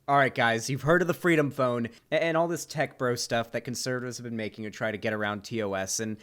All right, guys, you've heard of the Freedom Phone and all this tech bro stuff that conservatives have been making to try to get around TOS, and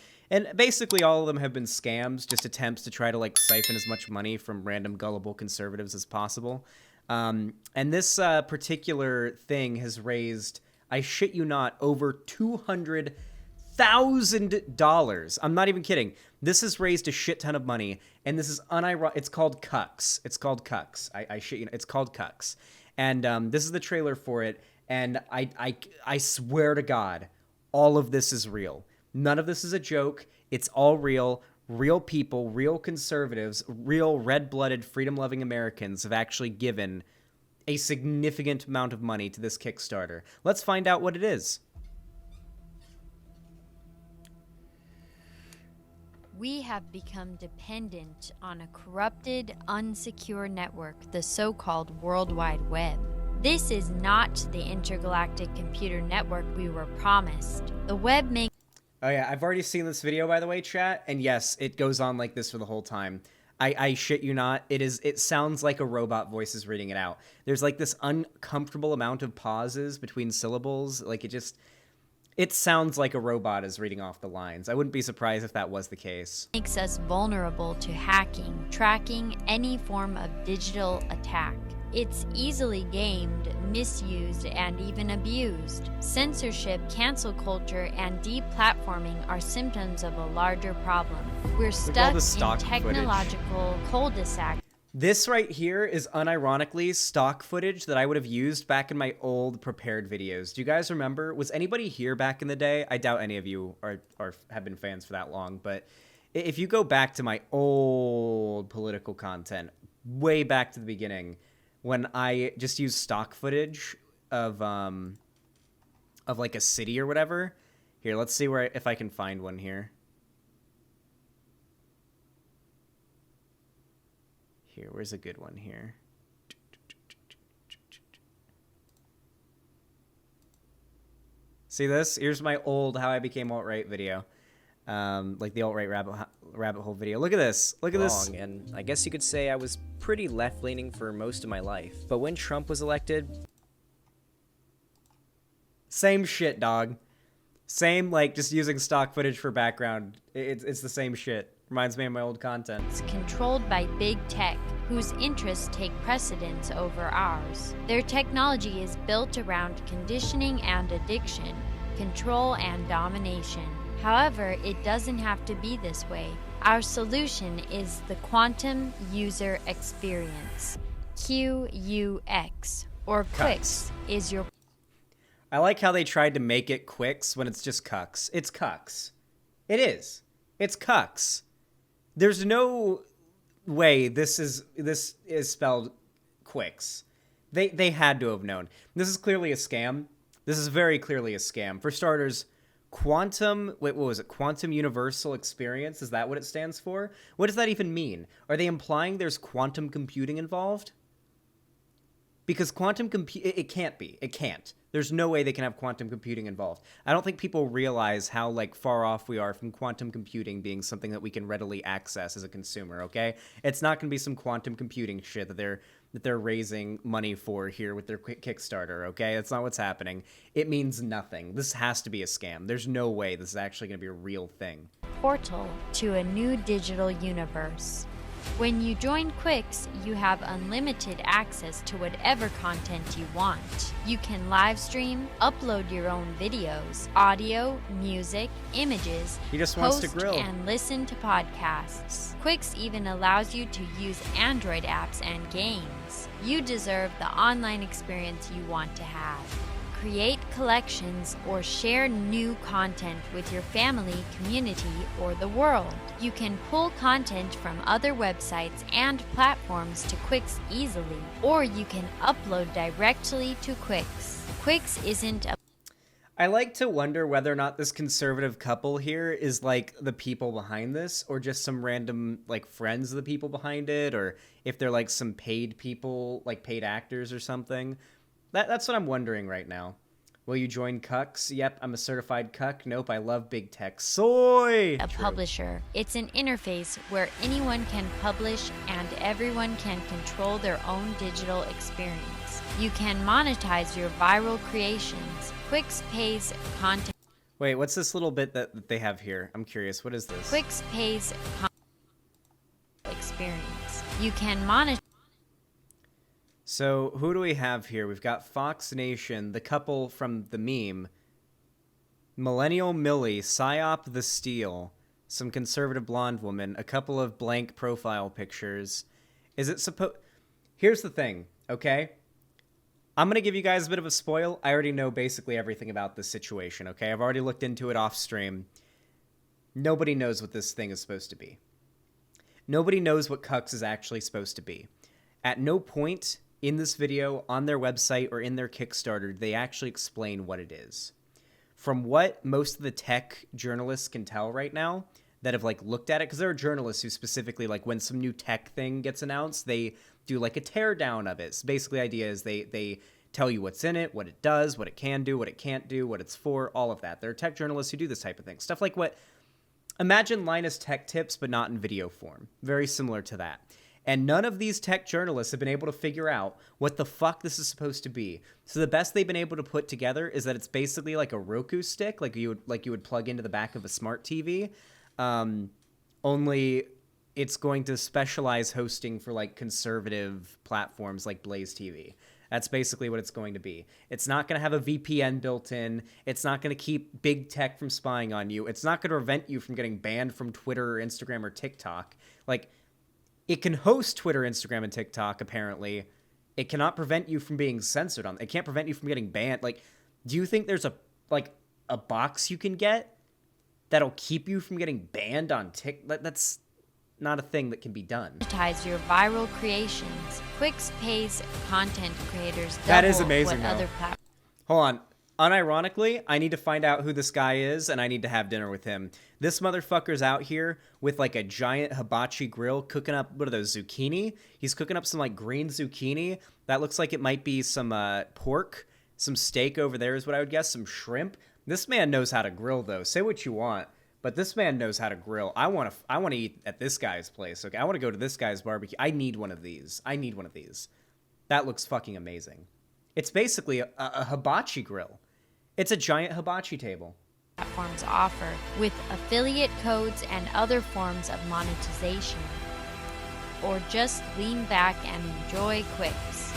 basically all of them have been scams, just attempts to try to like siphon as much money from random gullible conservatives as possible. And this particular thing has raised, I shit you not, over $200,000. I'm not even kidding. This has raised a shit ton of money, and this is unironic. It's called Cucks. It's called Cucks. I shit you not. It's called Cucks. And this is the trailer for it, and I swear to God, all of this is real. None of this is a joke. It's all real. Real people, real conservatives, real red-blooded, freedom-loving Americans have actually given a significant amount of money to this Kickstarter. Let's find out what it is. We have become dependent on a corrupted, unsecure network, the so-called World Wide Web. This is not the intergalactic computer network we were promised. The web makes... Oh yeah, I've already seen this video, by the way, chat, and yes, it goes on like this for the whole time. I shit you not, it sounds like a robot voice is reading it out. There's like this uncomfortable amount of pauses between syllables, like it sounds like a robot is reading off the lines. I wouldn't be surprised if that was the case. Makes us vulnerable to hacking, tracking, any form of digital attack. It's easily gamed, misused, and even abused. Censorship, cancel culture, and deplatforming are symptoms of a larger problem. We're stuck in technological cul-de-sac. This right here is unironically stock footage that I would have used back in my old prepared videos. Do you guys remember? Was anybody here back in the day? I doubt any of you are have been fans for that long, but if you go back to my old political content, way back to the beginning, when I just used stock footage of like a city or whatever. Here, let's see if I can find one here. Here, where's a good one here? See this? Here's my old How I Became Alt-Right video. Like the alt-right rabbit hole video. Look at this. Look at this. And I guess you could say I was pretty left-leaning for most of my life. But when Trump was elected... Same shit, dog. Same, like, just using stock footage for background. It's the same shit. Reminds me of my old content. It's controlled by big tech, whose interests take precedence over ours. Their technology is built around conditioning and addiction, control and domination. However, it doesn't have to be this way. Our solution is the Quantum User Experience. QUX, or QUX, is your... I like how they tried to make it QUX when it's just Cucks. It's Cucks. It is. It's Cucks. There's no way this is spelled QUX. They had to have known. This is clearly a scam. This is very clearly a scam. For starters, Quantum, wait, what was it? Quantum Universal Experience? Is that what it stands for? What does that even mean? Are they implying there's quantum computing involved? Because it can't be. It can't. There's no way they can have quantum computing involved. I don't think people realize how like far off we are from quantum computing being something that we can readily access as a consumer, okay? It's not going to be some quantum computing shit that they're raising money for here with their Kickstarter, okay? That's not what's happening. It means nothing. This has to be a scam. There's no way this is actually going to be a real thing. Portal to a new digital universe. When you join QUX, you have unlimited access to whatever content you want. You can live stream, upload your own videos, audio, music, images, he just wants to grill, and listen to podcasts. QUX even allows you to use Android apps and games. You deserve the online experience you want to have. Create collections or share new content with your family, community, or the world. You can pull content from other websites and platforms to QUX easily, or you can upload directly to QUX. QUX isn't a... I like to wonder whether or not this conservative couple here is like the people behind this, or just some random like friends of the people behind it, or if they're like some paid people, like paid actors or something. That's what I'm wondering right now. Will you join Cucks? Yep, I'm a certified cuck. Nope, I love big tech. Soy! A True. publisher. It's an interface where anyone can publish and everyone can control their own digital experience. You can monetize your viral creations. QUX pays content. Wait, what's this little bit that they have here? I'm curious. What is this? QUX pays experience. You can monetize. So, who do we have here? We've got Fox Nation, the couple from the meme, Millennial Millie, Psyop the Steel, some conservative blonde woman, a couple of blank profile pictures. Is it supposed... Here's the thing, okay? I'm going to give you guys a bit of a spoil. I already know basically everything about this situation, okay? I've already looked into it off stream. Nobody knows what this thing is supposed to be. Nobody knows what Cucks is actually supposed to be. At no point in this video, on their website, or in their Kickstarter, they actually explain what it is. From what most of the tech journalists can tell right now that have, like, looked at it, because there are journalists who specifically, like, when some new tech thing gets announced, they do, like, a teardown of it. So basically, the idea is they tell you what's in it, what it does, what it can do, what it can't do, what it's for, all of that. There are tech journalists who do this type of thing. Stuff like what... Imagine Linus Tech Tips, but not in video form. Very similar to that. And none of these tech journalists have been able to figure out what the fuck this is supposed to be. So the best they've been able to put together is that it's basically like a Roku stick, like you would plug into the back of a smart TV. Only it's going to specialize hosting for like conservative platforms like Blaze TV. That's basically what it's going to be. It's not going to have a VPN built in. It's not going to keep big tech from spying on you. It's not going to prevent you from getting banned from Twitter or Instagram or TikTok. Like, it can host Twitter, Instagram, and TikTok, apparently. It cannot prevent you from being censored on. It can't prevent you from getting banned. Like, do you think there's a box you can get that'll keep you from getting banned on TikTok? That's not a thing that can be done. Monetize your viral creations. QUX pays content creators double That is amazing, what though. other platforms. Hold on. Unironically, I need to find out who this guy is, and I need to have dinner with him. This motherfucker's out here with, like, a giant hibachi grill cooking up, what are those, zucchini? He's cooking up some, like, green zucchini. That looks like it might be some pork. Some steak over there is what I would guess. Some shrimp. This man knows how to grill, though. Say what you want, but this man knows how to grill. I want to eat at this guy's place, okay? I want to go to this guy's barbecue. I need one of these. That looks fucking amazing. It's basically a hibachi grill. It's a giant hibachi table. Platforms offer with affiliate codes and other forms of monetization. Or just lean back and enjoy QUX.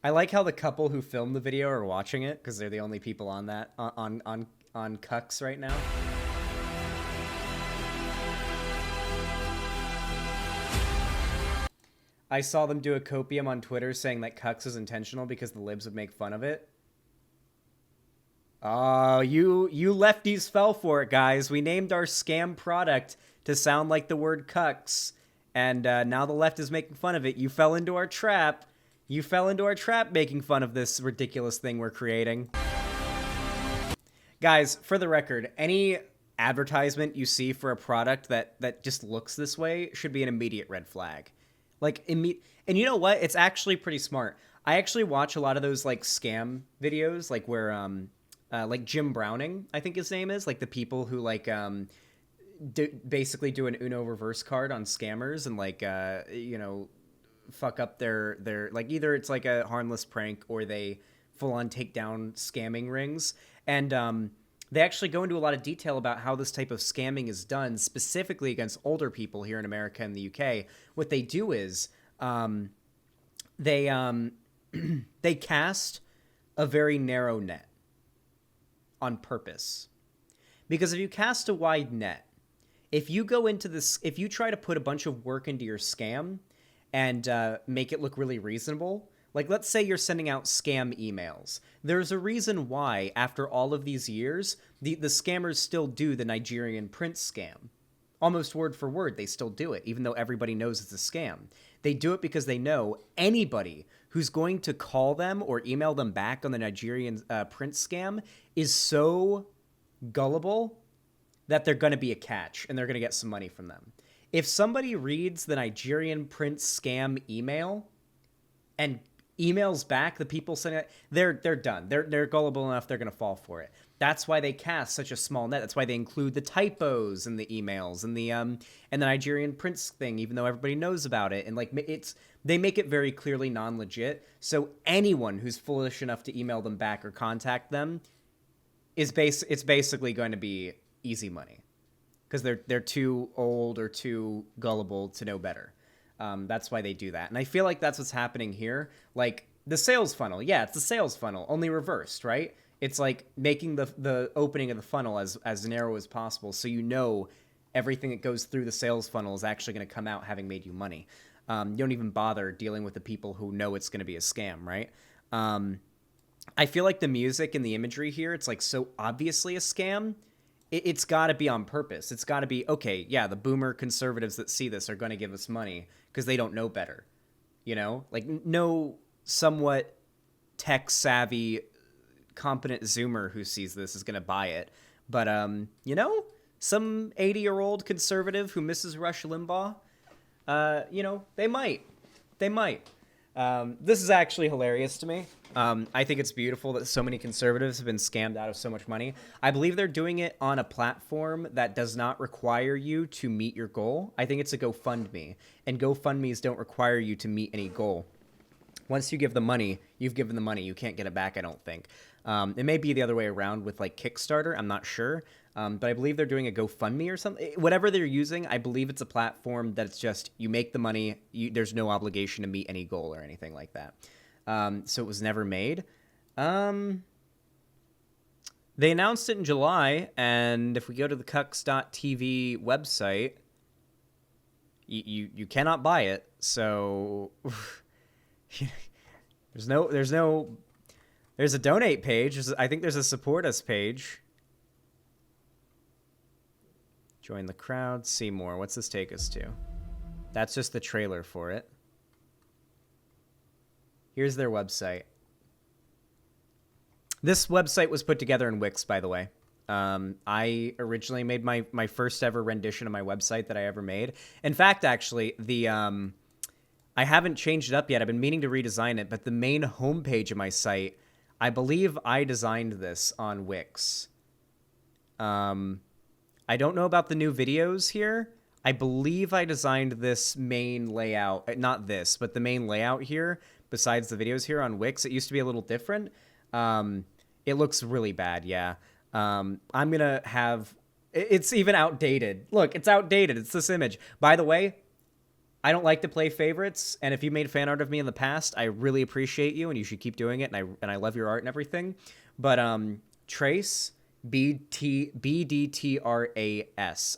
I like how the couple who filmed the video are watching it because they're the only people on that on Cucks right now. I saw them do a copium on Twitter saying that Cucks is intentional because the libs would make fun of it. Oh, you lefties fell for it, guys. We named our scam product to sound like the word Cucks, and now the left is making fun of it. You fell into our trap. You fell into our trap making fun of this ridiculous thing we're creating. Guys, for the record, any advertisement you see for a product that just looks this way should be an immediate red flag. Like, and you know what? It's actually pretty smart. I actually watch a lot of those, like, scam videos, like, where, like, Jim Browning, I think his name is, like, the people who, like, basically do an Uno reverse card on scammers and, like, you know, fuck up their, like, either it's, like, a harmless prank or they full-on take down scamming rings. And, they actually go into a lot of detail about how this type of scamming is done, specifically against older people here in America and the UK. What they do is they cast a very narrow net on purpose. Because if you cast a wide net, if you go into this, if you try to put a bunch of work into your scam and make it look really reasonable, like, let's say you're sending out scam emails. There's a reason why, after all of these years, the scammers still do the Nigerian prince scam. Almost word for word, they still do it, even though everybody knows it's a scam. They do it because they know anybody who's going to call them or email them back on the Nigerian prince scam is so gullible that they're going to be a catch, and they're going to get some money from them. If somebody reads the Nigerian prince scam email and emails back, the people sending it, they're done. They're gullible enough. They're gonna fall for it. That's why they cast such a small net. That's why they include the typos in the emails and the Nigerian prince thing, even though everybody knows about it. And like they make it very clearly non-legit. So anyone who's foolish enough to email them back or contact them it's basically going to be easy money because they're too old or too gullible to know better. That's why they do that. And I feel like that's what's happening here. Like the sales funnel. Yeah, it's the sales funnel, only reversed, right? It's like making the opening of the funnel as narrow as possible so you know everything that goes through the sales funnel is actually going to come out having made you money. You don't even bother dealing with the people who know it's going to be a scam, right? I feel like the music and the imagery here, it's like so obviously a scam. It's got to be on purpose. It's got to be, okay, yeah, the boomer conservatives that see this are going to give us money because they don't know better. You know? Like, no somewhat tech-savvy, competent Zoomer who sees this is going to buy it. But, you know, some 80-year-old conservative who misses Rush Limbaugh, you know, they might. They might. This is actually hilarious to me. I think it's beautiful that so many conservatives have been scammed out of so much money. I believe they're doing it on a platform that does not require you to meet your goal. I think it's a GoFundMe, and GoFundMes don't require you to meet any goal. Once you give the money, you've given the money. You can't get it back, I don't think. It may be the other way around with like Kickstarter. I'm not sure. But I believe they're doing a GoFundMe or something. Whatever they're using, I believe it's a platform that's just you make the money. There's no obligation to meet any goal or anything like that. So it was never made. They announced it in July, and if we go to the QUX.tv website, you cannot buy it. So there's a donate page. I think there's a support us page. Join the crowd, see more. What's this take us to? That's just the trailer for it. Here's their website. This website was put together in Wix, by the way. I originally made my first ever rendition of my website that I ever made. In fact, actually, I haven't changed it up yet. I've been meaning to redesign it, but the main homepage of my site, I believe I designed this on Wix. I don't know about the new videos here. I believe I designed this main layout, not this, but the main layout here, besides the videos here on Wix. It used to be a little different. It looks really bad, yeah. I'm going to have... It's even outdated. Look, it's outdated. It's this image. By the way, I don't like to play favorites, and if you made fan art of me in the past, I really appreciate you, and you should keep doing it, and I love your art and everything. But Trace... BDTRAS,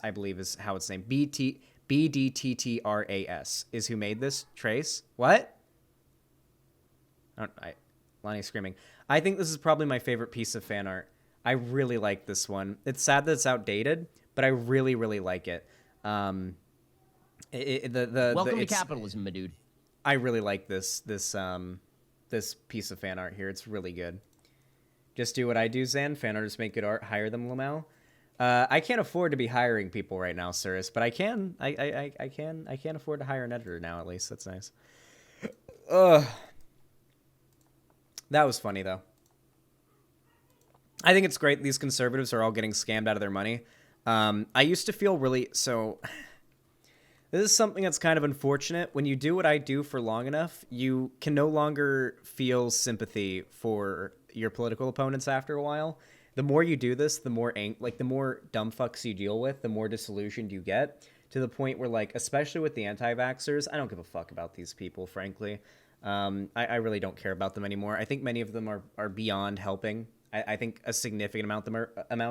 I believe is how it's named. BDTTRAS is who made this. Trace? What? Lonnie's screaming. I think this is probably my favorite piece of fan art. I really like this one. It's sad that it's outdated, but I really, really like it. Welcome to capitalism, my dude. I really like this piece of fan art here. It's really good. Just do what I do, Zan. Fan artists make good art. Hire them, Lamel. I can't afford to be hiring people right now, Cirrus, but I can. I can afford to hire an editor now, at least. That's nice. That was funny, though. I think it's great these conservatives are all getting scammed out of their money. I used to feel really... So, this is something that's kind of unfortunate. When you do what I do for long enough, you can no longer feel sympathy for your political opponents after a while. The more you do this, the more the more dumb fucks you deal with, the more disillusioned you get, to the point where, like, especially with the anti-vaxxers, I don't give a fuck about these people, frankly. I really don't care about them anymore. I think many of them are beyond helping. I think a significant amount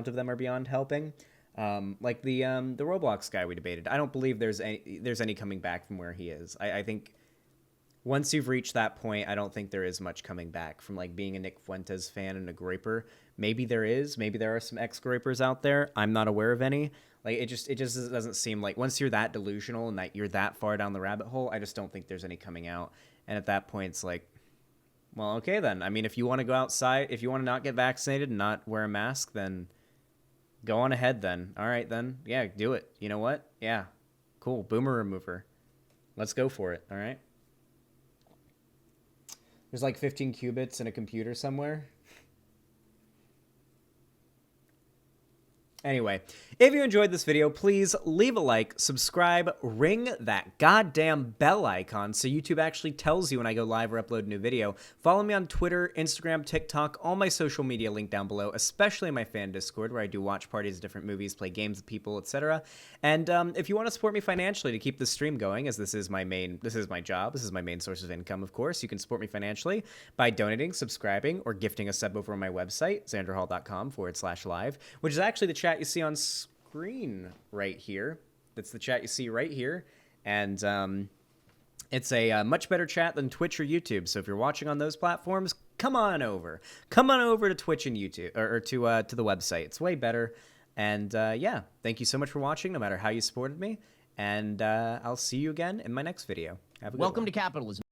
of them are beyond helping. Like the Roblox guy we debated. I don't believe there's any coming back from where he is. I think once you've reached that point, I don't think there is much coming back from, like, being a Nick Fuentes fan and a Groiper. Maybe there is. Maybe there are some ex-Groipers out there. I'm not aware of any. Like, it just doesn't seem like, once you're that delusional and that you're that far down the rabbit hole, I just don't think there's any coming out. And at that point, it's like, well, okay then. I mean, if you want to go outside, if you want to not get vaccinated and not wear a mask, then go on ahead then. All right then. Yeah, do it. You know what? Yeah. Cool. Boomer remover. Let's go for it. All right. There's like 15 qubits in a computer somewhere. Anyway, if you enjoyed this video, please leave a like, subscribe, ring that goddamn bell icon so YouTube actually tells you when I go live or upload a new video. Follow me on Twitter, Instagram, TikTok, all my social media linked down below, especially my fan Discord where I do watch parties of different movies, play games with people, etc. And if you want to support me financially to keep this stream going, as this is my job, this is my main source of income, of course, you can support me financially by donating, subscribing, or gifting a sub over on my website, xanderhall.com/live, which is actually the chat you see on screen right here. That's the chat you see right here. And it's a much better chat than Twitch or YouTube. So if you're watching on those platforms, come on over. Come on over to Twitch and YouTube, or to the website. It's way better. And yeah, thank you so much for watching, no matter how you supported me. And I'll see you again in my next video. Have a good one. Welcome to capitalism.